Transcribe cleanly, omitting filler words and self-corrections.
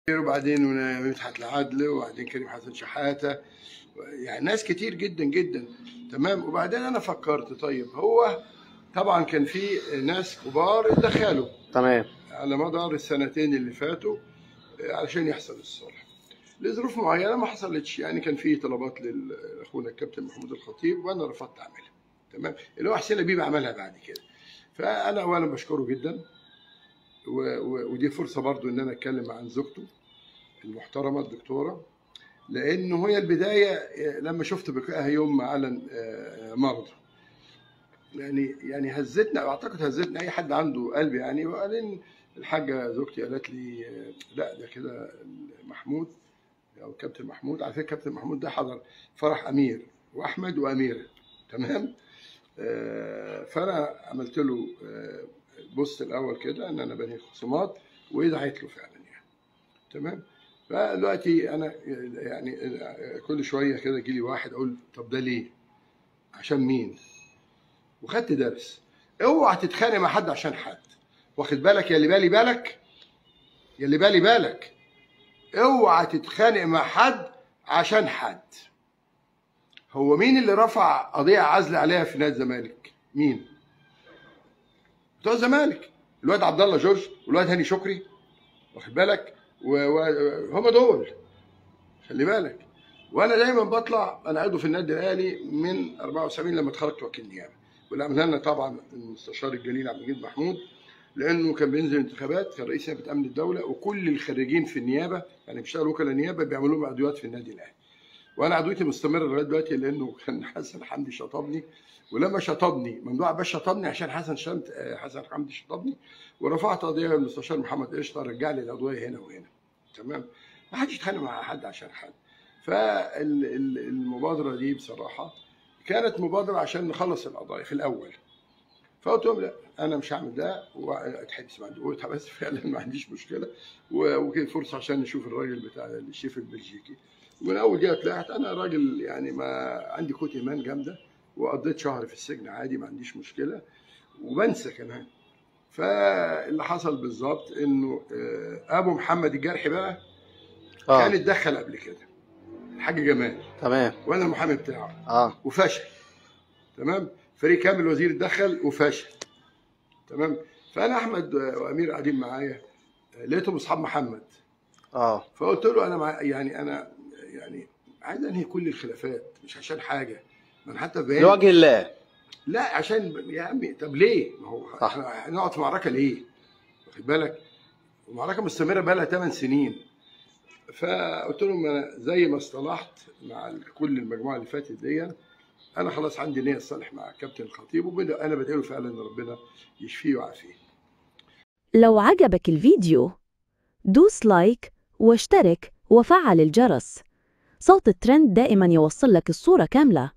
وبعدين مدحت العدل، وبعدين كريم حسن شحاته، يعني ناس كتير جدا جدا. تمام. وبعدين انا فكرت طيب هو طبعا كان في ناس كبار اتدخلوا تمام على مدار السنتين اللي فاتوا علشان يحصل الصلح لظروف معينه ما حصلتش. يعني كان في طلبات لاخونا الكابتن محمود الخطيب وانا رفضت اعملها. تمام. اللي هو حسين لبيب عملها بعد كده. فانا اولا بشكره جدا، ودي فرصه برضو ان انا اتكلم عن زوجته المحترمه الدكتوره، لانه هي البدايه لما شفت بكائها يوم ما اعلن مرضه. يعني هزتنا، اعتقد هزتنا اي حد عنده قلب يعني. وبعدين الحاجه زوجتي قالت لي لا ده كده محمود او كابتن محمود. على فكره كابتن محمود ده حضر فرح امير واحمد واميره. تمام. فانا عملت له بوست الاول كده ان انا بني خصومات، ودعيت له فعلا يعني. تمام. فدلوقتي انا يعني كل شويه كده يجي لي واحد اقول طب ده ليه؟ عشان مين؟ وخدت درس. اوعى تتخانق مع حد عشان حد. واخد بالك يا اللي بالي بالك؟ يا اللي بالي بالك، اوعى تتخانق مع حد عشان حد. هو مين اللي رفع قضيه عزل عليها في نادي الزمالك؟ مين؟ بتوع الزمالك، الواد عبد الله جورج والواد هاني شكري. واخد بالك؟ وهم دول. خلي بالك. وانا دايما بطلع، انا عضو في النادي الاهلي من 74 لما اتخرجت وكيل نيابه، واللي عملها لنا طبعا المستشار الجليل عبد المجيد محمود، لانه كان بينزل انتخابات، كان رئيس نيابه امن الدوله، وكل الخريجين في النيابه يعني بيشتغلوا وكلاء نيابه بيعملوا لهم عضويات في النادي الاهلي. وانا عضويتي مستمره لغايه دلوقتي، لانه كان حسن حمدي شطبني، ولما شطبني ممدوح عباس شطبني عشان حسن حمدي شطبني، ورفعت قضيه للمستشار محمد قشطه رجع لي العضويه هنا وهنا. تمام. ما حدش يتخانق مع حد عشان حد. فالمبادره دي بصراحه كانت مبادره عشان نخلص القضايا في الاول. فقلت لهم لا انا مش هعمل ده، واتحبس ما عندي بس فعلا ما عنديش مشكله، وكانت فرصه عشان نشوف الراجل بتاع الشيف البلجيكي. ومن اول جهه طلعت انا راجل يعني ما عندي قوه ايمان جامده، وقضيت شهر في السجن عادي ما عنديش مشكله، وبنسى كمان. فاللي حصل بالظبط انه ابو محمد الجرحي بقى كان اتدخل قبل كده، الحاج جمال. تمام. وانا المحامي بتاعه. وفشل. تمام. فريق كامل وزير اتدخل وفشل. تمام. فانا احمد وامير قاعدين معايا، لقيتهم اصحاب محمد. فقلت له انا انا يعني عايز انهي كل الخلافات، مش عشان حاجه، ما حتى لوجه الله. لا عشان يا عمي. طب ليه؟ ما هو احنا نقعد في معركه ليه؟ واخد بالك؟ المعركه مستمره بقى لها 8 سنين. فقلت لهم انا زي ما اصطلحت مع كل المجموعه اللي فاتت دي، انا خلاص عندي نيه اصطلح مع كابتن الخطيب، وانا بدعي له فعلا ان ربنا يشفيه ويعافيه. لو عجبك الفيديو دوس لايك واشترك وفعل الجرس. صوت الترند دائما يوصل لك الصورة كاملة.